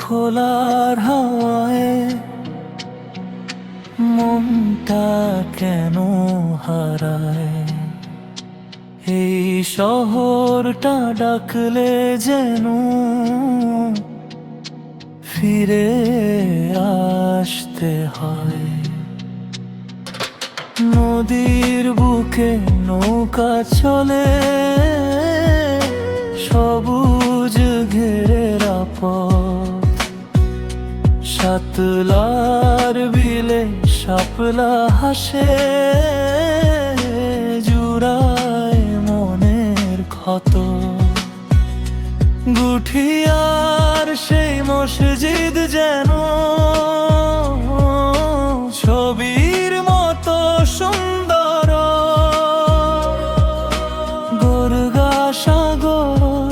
খোলার হাওয়ায় মনটা কেন হারায়। এই শহরটা ডাকলে যেন ফিরে আসতে হয়। নদীর বুকে নৌকা চলে, সবুজ ঘেরা পথ, সাতলার বিলে শাপলা হাসে, জুড়ায় মনের ক্ষত। গুঠিয়ার সেই মসজিদ যেন ছবির মতো সুন্দর। গর্গা সাগর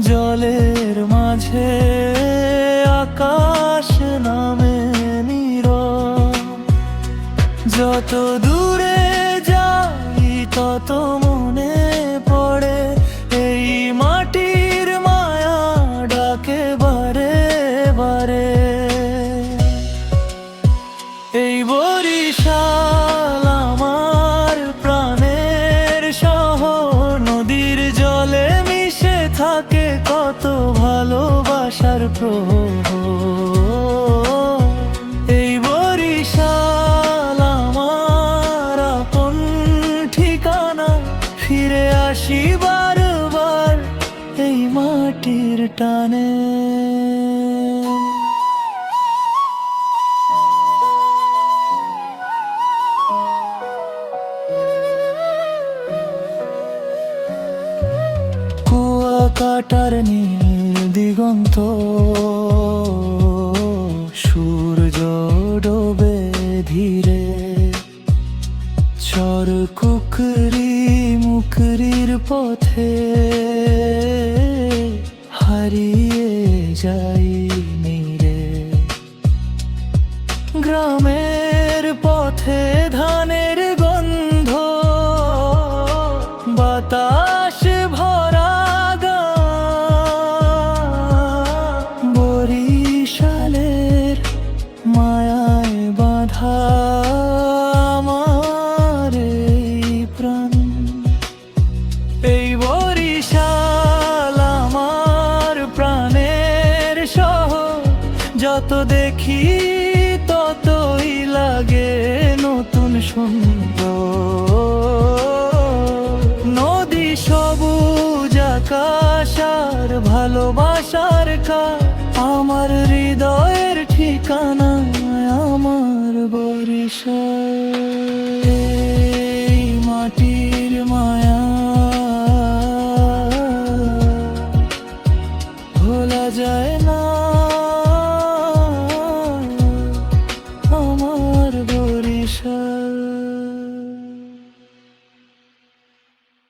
জলের মাঝে, আকাশ নামে নীরব। যত দূরে যাই তত মনে পড়ে এই মাটির মায়া ডাকে বারে বারে। এই বরিশাল আমার প্রাণের শহর, নদীর জলে মিশে থাকে কত ভালোবাসার প্রহর। এই বরিশাল আমার আপন ঠিকানা, ফিরে আসি বারবার এই মাটির টানে। কুয়াকাটার নীল দিগন্ত, সূর্য ডোবে ধীরে। চর কুকরি মুকরির পথে হারিয়ে যাই নীরে। গ্রামের পথে ধানের গন্ধ, বাতাস ভরা গান। বরিশালের মায়ায় বাঁধা আমার এই প্রাণ। এই বরিশাল আমার প্রাণের শহর, যত দেখি ততই লাগে নতুন সুন্দর। নদী সবুজ আকাশ আর ভালোবাসার আমার হৃদয়ের ঠিকানা আমার বরিশাল।